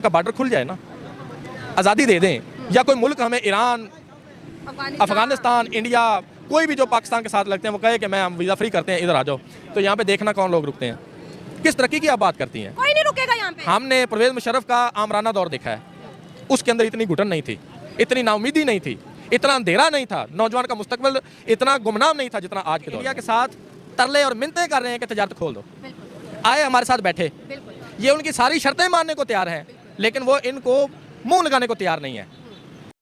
का बॉर्डर खुल जाए ना, आज़ादी दे दें, या कोई मुल्क हमें ईरान, अफगानिस्तान, इंडिया, कोई भी जो पाकिस्तान के साथ लगते हैं वो कहे कि मैं हम वीज़ा फ्री करते हैं, इधर आ जाओ, तो यहाँ पे देखना कौन लोग रुकते हैं। किस तरक्की की आप बात करती हैं? कोई नहीं रुकेगा यहाँ पे। हमने परवेज़ मुशर्रफ का आमराना दौर देखा है, उसके अंदर इतनी घुटन नहीं थी, इतनी नाउमीदी नहीं थी, इतना अंधेरा नहीं था, नौजवान का मुस्तकबिल इतना गुमनाम नहीं था जितना आज के दौर। इंडिया के साथ तरले और मिन्नतें कर रहे हैं कि तजारत खोल दो, आए हमारे साथ बैठे, ये उनकी सारी शर्तें मानने को तैयार हैं, लेकिन वो इनको मुंह लगाने को तैयार नहीं है।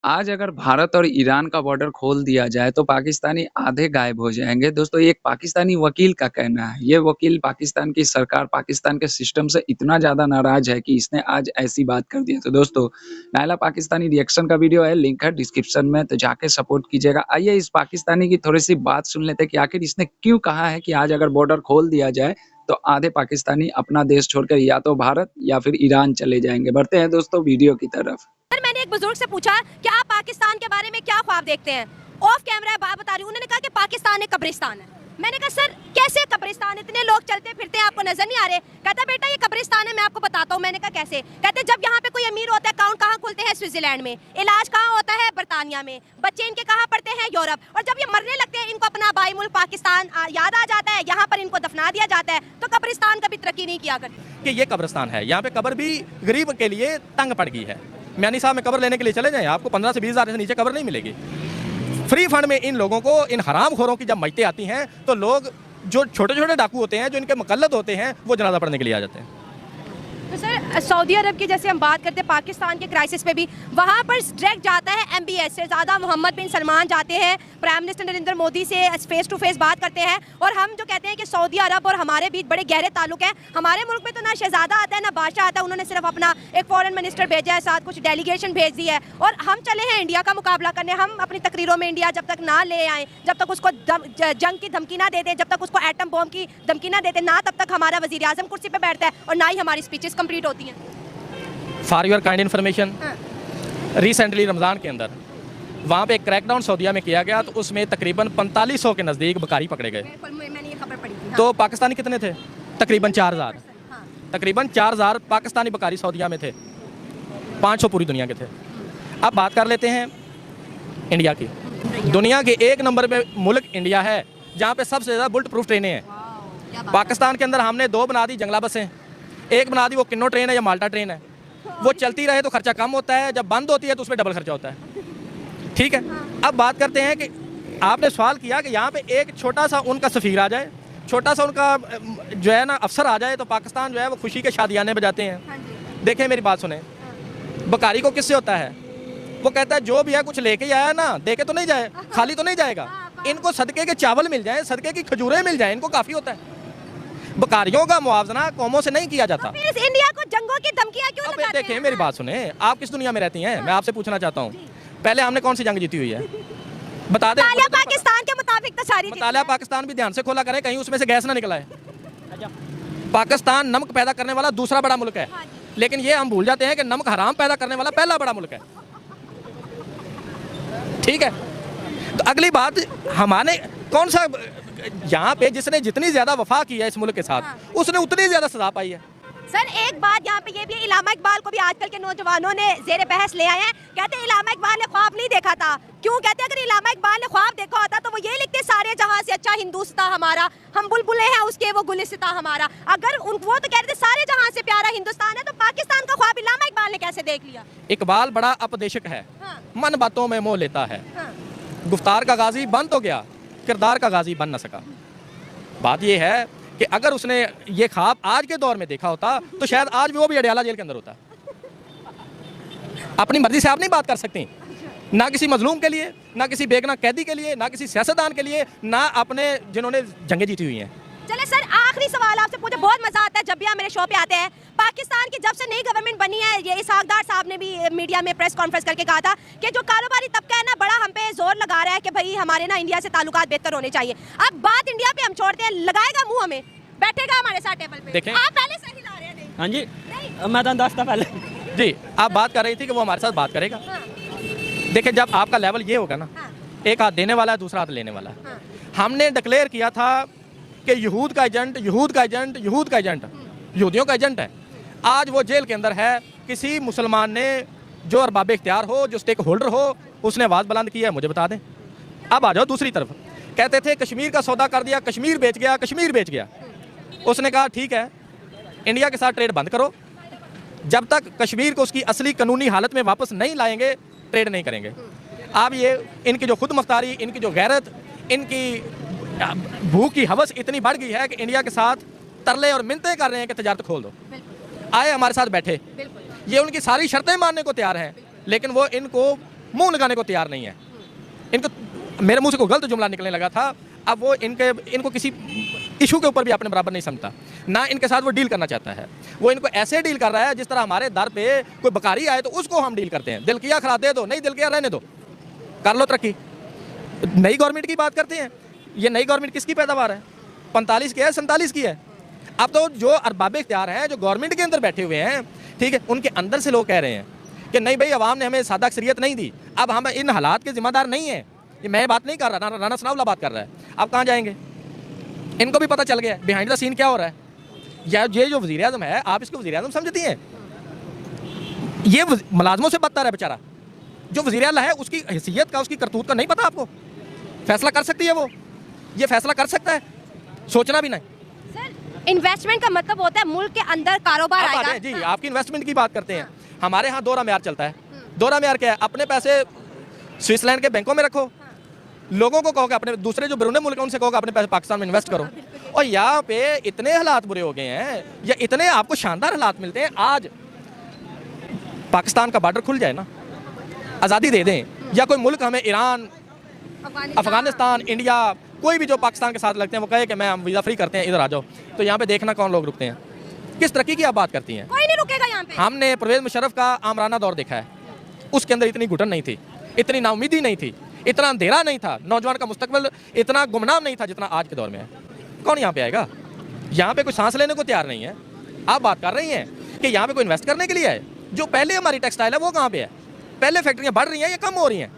आज अगर भारत और ईरान का बॉर्डर खोल दिया जाए तो पाकिस्तानी आधे गायब हो जाएंगे। दोस्तों, ये एक पाकिस्तानी वकील का कहना है। ये वकील पाकिस्तान की सरकार, पाकिस्तान के सिस्टम से इतना ज़्यादा नाराज है कि इसने आज ऐसी बात कर दी है। तो दोस्तों, नायला पाकिस्तानी रिएक्शन का वीडियो है, लिंक है डिस्क्रिप्शन में, तो जाके सपोर्ट कीजिएगा। आइए इस पाकिस्तानी की थोड़ी सी बात सुन लेते हैं कि आखिर इसने क्यों कहा है कि आज अगर बॉर्डर खोल दिया जाए तो आधे पाकिस्तानी अपना देश छोड़कर या तो भारत या फिर ईरान चले जाएंगे। बढ़ते हैं दोस्तों वीडियो की तरफ। सर, मैंने एक बुजुर्ग से पूछा कि आप पाकिस्तान के बारे में क्या ख्वाब देखते हैं। ऑफ कैमरा बात बता रही हूँ, उन्होंने कहा कि पाकिस्तान एक कब्रिस्तान है। मैंने कहा सर कैसे कब्रिस्तान, इतने लोग चलते फिरते हैं आपको नजर नहीं आ रहे? कहता बेटा ये कब्रिस्तान है, मैं आपको बताता हूँ। मैंने कहा कैसे? कहते जब यहाँ पे कोई अमीर होता है अकाउंट कहाँ खुलते हैं? स्विट्जरलैंड में। इलाज कहाँ होता है? बरतानिया में। बच्चे इनके कहाँ पढ़ते हैं? यूरोप। और जब ये मरने लगते हैं इनको अपना भाई मुल्क पाकिस्तान याद आ जाता है, यहाँ पर इनको दफना दिया जाता है। तो कब्रिस्तान कभी तरक्की नहीं किया करती कि ये कब्रिस्तान है, यहाँ पे कब्र भी गरीब के लिए तंग पड़ गई है। म्यानी साहब में कब्र लेने के लिए चले जाएं, आपको 15 से 20 हज़ार से नीचे कब्र नहीं मिलेगी। फ्री फंड में इन लोगों को, इन हरामखोरों की जब मईतें आती हैं तो लोग जो छोटे छोटे डाकू होते हैं, जो इनके मुकल्लद होते हैं, वो जनाजा पढ़ने के लिए आ जाते हैं। तो सर सऊदी अरब की जैसे हम बात करते हैं पाकिस्तान के क्राइसिस पे भी, वहाँ पर डायरेक्ट जाता है MBS से ज़्यादा मोहम्मद बिन सलमान जाते हैं, प्राइम मिनिस्टर नरेंद्र मोदी से फेस टू फेस बात करते हैं। और हम जो कहते हैं कि सऊदी अरब और हमारे बीच बड़े गहरे ताल्लुक हैं। हमारे मुल्क में तो ना शहजादा आता है ना बादशाह आता है, उन्होंने सिर्फ अपना एक फॉरेन मिनिस्टर भेजा है, साथ कुछ डेलीगेशन भेज दी है। और हम चले हैं इंडिया का मुकाबला करने। हम अपनी तकरीरों में इंडिया जब तक ना ले आए, जब तक उसको जंग की धमकी ना देते, जब तक उसको एटम बॉम्ब की धमकी ना देते, ना तब तक हमारा वज़ीर आज़म कुर्सी पर बैठता है और ना ही हमारी स्पीचेस कंप्लीट होती हैं। For your kind information, recently Ramzan के अंदर वहाँ पे एक क्रैकडाउन सऊदीया में किया गया, तो उसमें तकरीबन 4500 के नज़दीक बकारी पकड़े गए। मैंने ये खबर पढ़ी थी। तो पाकिस्तानी कितने थे? तकरीबन 4000। तकरीबन 4000 पाकिस्तानी बकारी सऊदीया में थे, 500 पूरी दुनिया के थे। अब बात कर लेते हैं इंडिया की। दुनिया के 1 नंबर पे मुल्क इंडिया है, जहाँ पे सबसे ज़्यादा बुलेट प्रूफ ट्रेनें हैं। पाकिस्तान के अंदर हमने 2 बना दी जंगला बसें, एक बना दी वो किन्नो ट्रेन है या माल्टा ट्रेन है। वो चलती रहे तो खर्चा कम होता है, जब बंद होती है तो उसमें डबल खर्चा होता है। ठीक है, अब बात करते हैं कि आपने सवाल किया कि यहाँ पे एक छोटा सा उनका सफ़ीर आ जाए, छोटा सा उनका जो है ना अफसर आ जाए, तो पाकिस्तान जो है वो खुशी के शादियाने बजाते हैं। देखें मेरी बात सुने, बकारी को किससे होता है? वो कहता है जो भी है कुछ लेके आया ना, दे के तो नहीं जाए, खाली तो नहीं जाएगा। इनको सदके के चावल मिल जाए, सदके की खजूरें मिल जाए, इनको काफ़ी होता है। बकारियों का मुआवजा कौमों से नहीं किया जाता। फिर इंडिया को जंगों की धमकियां क्यों लगाते हैं? देखिए मेरी बात सुने, आप किस दुनिया में रहती हैं? मैं आपसे पूछना चाहता हूँ, पहले हमने कौन सी जंग जीती हुई है? बता दें। मुतालिया पाकिस्तान के मुताबिक तो सारी मुतालिया पाकिस्तान भी ध्यान से खोला करें, कहीं उसमें से गैस ना निकला है। पाकिस्तान नमक पैदा करने वाला दूसरा बड़ा मुल्क है, लेकिन ये हम भूल जाते हैं कि नमक हराम पैदा करने वाला पहला बड़ा मुल्क है। ठीक है, तो अगली बात, हमारे कौन सा यहाँ पे जिसने जितनी ज्यादा वफा की है इस मुल्क के साथ, उसने उतनी ज्यादा सजा पाई है। सर एक बात यहाँ पे ये भी, इलामा इकबाल को भी आजकल के नौजवानों ने जेर बहस ले आए हैं। कहते हैं इलामा इकबाल ने ख्वाब नहीं देखा था। क्यों? कहते हैं अगर इलामा इकबाल ने ख्वाब देखा होता तो वो ये लिखते, सारे जहां से अच्छा हिंदुस्तान हमारा, हम बुलबुले हैं उसके वो गुलिस्तां हमारा। अगर वो तो कहते सारे जहां से प्यारा हिंदुस्तान है, तो पाकिस्तान का ख्वाब इलामा इकबाल ने कैसे देख लिया? इकबाल बड़ा अपदेशक है, मन बातों में मोह लेता है। गुफ्तार का गाजी बन तो गया, किरदार का गाजी बन न सका। बात यह है कि अगर उसने ये ख्वाब आज के दौर में देखा होता तो शायद आज भी वो भी अडयाला जेल के अंदर होता। अपनी मर्जी से आप नहीं बात कर सकती, ना किसी मजलूम के लिए, ना किसी बेगुनाह कैदी के लिए, ना किसी सियासतदान के लिए, ना अपने जिन्होंने जंगें जीती हुई हैं। चले सर आखिरी सवाल आपसे पूछे, बहुत मजा आता है जब भी आप मेरे शो पे आते हैं। पाकिस्तान की जब से नई गवर्नमेंट बनी है, ये इसहाक डार साहब ने भी मीडिया में प्रेस कॉन्फ्रेंस करके कहा था कि जो कारोबारी तबका है ना, बड़ा हम पे जोर लगा रहा है कि भाई हमारे ना इंडिया से ताल्लुकात बेहतर होने चाहिए। अब बात इंडिया पे हम छोड़ते हैं, लगाएगा मुंह हमें, बैठेगा हमारे साथ टेबल पे। देखें, आप पहले से हिला रहे थे। हाँ जी, मैं तो दस था पहले जी। आप बात कर रही थी कि वो हमारे साथ बात करेगा। देखिए जब आपका लेवल ये होगा ना, एक हाथ देने वाला है, दूसरा हाथ लेने वाला है। हमने डिक्लेयर किया था कि यहूद का एजेंट, यहूद का एजेंट, यहूद का एजेंट, यहूदियों का एजेंट है। आज वो जेल के अंदर है। किसी मुसलमान ने जो अरबाब इख्तियार हो, जो स्टेक होल्डर हो, उसने आवाज़ बुलंद की है, मुझे बता दें। अब आ जाओ दूसरी तरफ। कहते थे कश्मीर का सौदा कर दिया, कश्मीर बेच गया, कश्मीर बेच गया। उसने कहा ठीक है, इंडिया के साथ ट्रेड बंद करो, जब तक कश्मीर को उसकी असली कानूनी हालत में वापस नहीं लाएंगे ट्रेड नहीं करेंगे। अब ये इनकी जो खुद मुख्तारी, इनकी जो गैरत, इनकी भूख की हवस इतनी बढ़ गई है कि इंडिया के साथ तरले और मिन्नतें कर रहे हैं कि तजारत खोल दो। आए हमारे साथ बैठे, ये उनकी सारी शर्तें मानने को तैयार हैं, लेकिन वो इनको मुंह लगाने को तैयार नहीं है। इनको मेरे मुंह से कोई गलत जुमला निकलने लगा था, अब वो इनको किसी इशू के ऊपर भी अपने बराबर नहीं समझता, ना इनके साथ वो डील करना चाहता है। वो इनको ऐसे डील कर रहा है जिस तरह हमारे दर पे कोई बकारी आए तो उसको हम डील करते हैं। दिल किया खरा दे दो, नहीं दिल किया रहने दो, कर लो तरक्की। नई गवर्नमेंट की बात करते हैं, ये नई गवर्नमेंट किसकी पैदावार है? 45 की है, 47 की है। अब तो जो अरबाब इख्तियार हैं, जो गवर्नमेंट के अंदर बैठे हुए हैं, ठीक है, उनके अंदर से लोग कह रहे हैं कि नहीं भाई, अवाम ने हमें सादा अक्सरियत नहीं दी, अब हम इन हालात के जिम्मेदार नहीं हैं। ये मैं बात नहीं कर रहा, राना सनाउल्लाह बात कर रहा है। अब कहाँ जाएंगे? इनको भी पता चल गया बिहाइंड द सीन क्या हो रहा है। ये जो वज़ीर आज़म है, आप इसको वज़ीर आज़म समझती हैं? ये मुलाजमों से बदतर है बेचारा। जो वज़ीर आला है, उसकी हैसियत का, उसकी करतूत का नहीं पता आपको? फैसला कर सकती है वो, ये फैसला कर सकता है, सोचना भी नहीं। सर, इन्वेस्टमेंट का मतलब होता है मुल्क के अंदर कारोबार आएगा। जी, आपकी इन्वेस्टमेंट की बात करते हैं। हमारे यहाँ दोहरा म्यार चलता है। दोहरा म्यार क्या है? अपने पैसे स्विट्जरलैंड के बैंकों में रखो, लोगों को कहोगे अपने दूसरे जो बैरून मुल्क है उनसे कहोगे अपने पैसे पाकिस्तान में इन्वेस्ट करो। और यहाँ पे इतने हालात बुरे हो गए हैं, या इतने आपको शानदार हालात मिलते हैं। आज पाकिस्तान का बॉर्डर खुल जाए ना, आज़ादी दे दें, या कोई मुल्क हमें ईरान, अफगानिस्तान, इंडिया, कोई भी जो पाकिस्तान के साथ लगते हैं वो कहे कि मैं हम वीज़ा फ्री करते हैं, इधर आ जाओ, तो यहाँ पे देखना कौन लोग रुकते हैं। किस तरक्की की आप बात करती हैं? कोई नहीं रुकेगा यहाँ पे। हमने परवेज़ मुशर्रफ का आमराना दौर देखा है, उसके अंदर इतनी घुटन नहीं थी, इतनी नाउमीदी नहीं थी, इतना अंधेरा नहीं था, नौजवान का मुस्तकबिल इतना गुमनाम नहीं था जितना आज के दौर में है। कौन यहाँ पे आएगा? यहाँ पे कोई सांस लेने को तैयार नहीं है। आप बात कर रही हैं कि यहाँ पे कोई इन्वेस्ट करने के लिए है। जो पहले हमारी टेक्सटाइल है वो कहाँ पे है? पहले फैक्ट्रियाँ बढ़ रही हैं या कम हो रही हैं?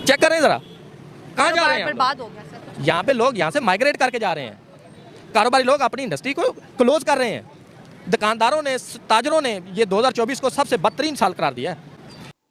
चेक करें ज़रा, कहाँ जा रहे हैं? बर्बाद हो गया सर। यहाँ पे लोग यहाँ से माइग्रेट करके जा रहे हैं। कारोबारी लोग अपनी इंडस्ट्री को क्लोज कर रहे हैं। दुकानदारों ने, ताजरों ने ये 2024 को सबसे बदतरीन साल करार दिया है।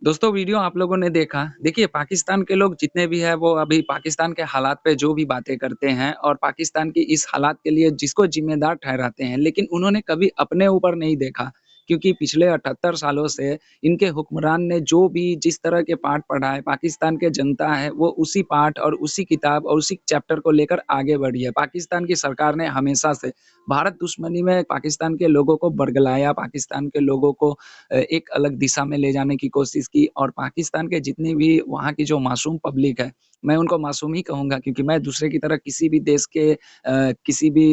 दोस्तों वीडियो आप लोगों ने देखा। देखिए पाकिस्तान के लोग जितने भी हैं वो अभी पाकिस्तान के हालात पे जो भी बातें करते हैं और पाकिस्तान की इस हालात के लिए जिसको जिम्मेदार ठहराते हैं, लेकिन उन्होंने कभी अपने ऊपर नहीं देखा, क्योंकि पिछले 78 सालों से इनके हुक्मरान ने जो भी जिस तरह के पाठ पढ़ाए, पाकिस्तान के जनता है वो उसी पाठ और उसी किताब और उसी चैप्टर को लेकर आगे बढ़ी है। पाकिस्तान की सरकार ने हमेशा से भारत दुश्मनी में पाकिस्तान के लोगों को बरगलाया, पाकिस्तान के लोगों को एक अलग दिशा में ले जाने की कोशिश की और पाकिस्तान के जितनी भी वहाँ की जो मासूम पब्लिक है, मैं उनको मासूम ही कहूँगा क्योंकि मैं दूसरे की तरह किसी भी देश के किसी भी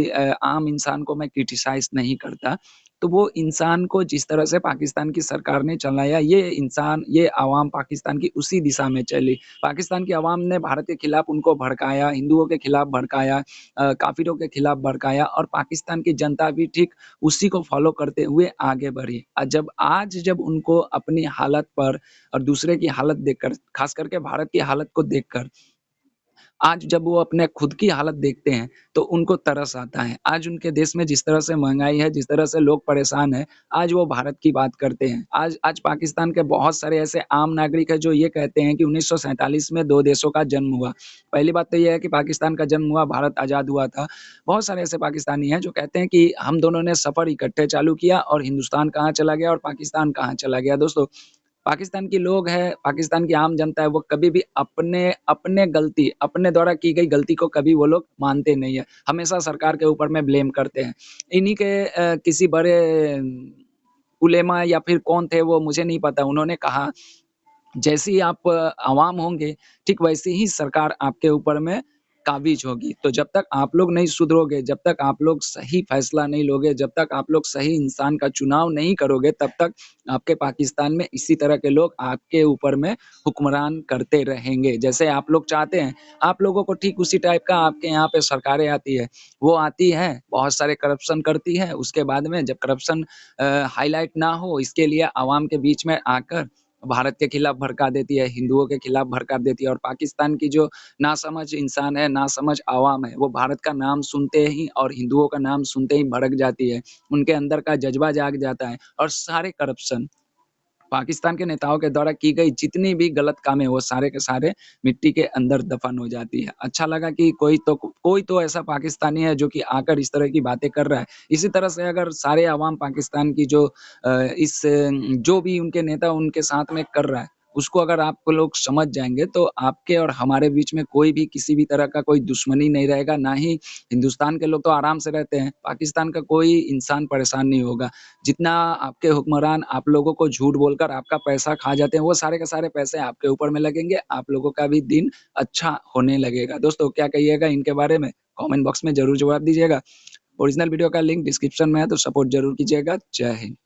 आम इंसान को मैं क्रिटिसाइज़ नहीं करता। तो वो इंसान को जिस तरह से पाकिस्तान की सरकार ने चलाया, ये इंसान, ये आवाम पाकिस्तान की उसी दिशा में चली। पाकिस्तान की आवाम ने भारत के खिलाफ उनको भड़काया, हिंदुओं के खिलाफ भड़काया, काफ़िरों के खिलाफ भड़काया और पाकिस्तान की जनता भी ठीक उसी को फ़ॉलो करते हुए आगे बढ़ी। जब उनको अपनी हालत पर और दूसरे की हालत देखकर, ख़ास करके भारत की हालत को देखकर, आज जब वो अपने खुद की हालत देखते हैं, तो उनको तरस आता है। आज उनके देश में जिस तरह से महँगाई है, जिस तरह से लोग परेशान हैं, आज वो भारत की बात करते हैं। आज पाकिस्तान के बहुत सारे ऐसे आम नागरिक हैं जो ये कहते हैं कि 1947 में 2 देशों का जन्म हुआ। पहली बात तो ये है कि पाकिस्तान का जन्म हुआ, भारत आज़ाद हुआ था। बहुत सारे ऐसे पाकिस्तानी हैं जो कहते हैं कि हम दोनों ने सफ़र इकट्ठे चालू किया और हिंदुस्तान कहाँ चला गया और पाकिस्तान कहाँ चला गया। दोस्तों, पाकिस्तान के लोग हैं, पाकिस्तान की आम जनता है, वो कभी भी अपने द्वारा की गई गलती को कभी वो लोग मानते नहीं है। हमेशा सरकार के ऊपर में ब्लेम करते हैं। इन्हीं के किसी बड़े उलेमा या फिर कौन थे वो मुझे नहीं पता, उन्होंने कहा, जैसे ही आप अवाम होंगे, ठीक वैसे ही सरकार आपके ऊपर में काबिज़ होगी। तो जब तक आप लोग नहीं सुधरोगे, जब तक आप लोग सही फैसला नहीं लोगे, जब तक आप लोग सही इंसान का चुनाव नहीं करोगे, तब तक आपके पाकिस्तान में इसी तरह के लोग आपके ऊपर में हुक्मरान करते रहेंगे। जैसे आप लोग चाहते हैं, आप लोगों को ठीक उसी टाइप का आपके यहाँ पे सरकारें आती है। वो आती हैं, बहुत सारे करप्शन करती है, उसके बाद में जब करप्शन हाइलाइट ना हो, इसके लिए अवाम के बीच में आकर भारत के खिलाफ भड़का देती है, हिंदुओं के खिलाफ भड़का देती है और पाकिस्तान की जो नासमझ इंसान है, नासमझ आवाम है, वो भारत का नाम सुनते ही और हिंदुओं का नाम सुनते ही भड़क जाती है। उनके अंदर का जज़्बा जाग जाता है और सारे करप्शन पाकिस्तान के नेताओं के द्वारा की गई जितनी भी गलत काम है, वो सारे के सारे मिट्टी के अंदर दफ़न हो जाती है। अच्छा लगा कि कोई तो ऐसा पाकिस्तानी है जो कि आकर इस तरह की बातें कर रहा है। इसी तरह से अगर सारे अवाम पाकिस्तान की जो भी उनके नेता उनके साथ में कर रहा है, उसको अगर आप लोग समझ जाएँगे, तो आपके और हमारे बीच में कोई भी किसी भी तरह का कोई दुश्मनी नहीं रहेगा, ना ही हिंदुस्तान के लोग तो आराम से रहते हैं, पाकिस्तान का कोई इंसान परेशान नहीं होगा। जितना आपके हुक्मरान आप लोगों को झूठ बोलकर आपका पैसा खा जाते हैं, वो सारे के सारे पैसे आपके ऊपर में लगेंगे, आप लोगों का भी दिन अच्छा होने लगेगा। दोस्तों क्या कहिएगा इनके बारे में? कमेंट बॉक्स में ज़रूर जवाब दीजिएगा। ओरिजिनल वीडियो का लिंक डिस्क्रिप्शन में है, तो सपोर्ट ज़रूर कीजिएगा। जय हिंद।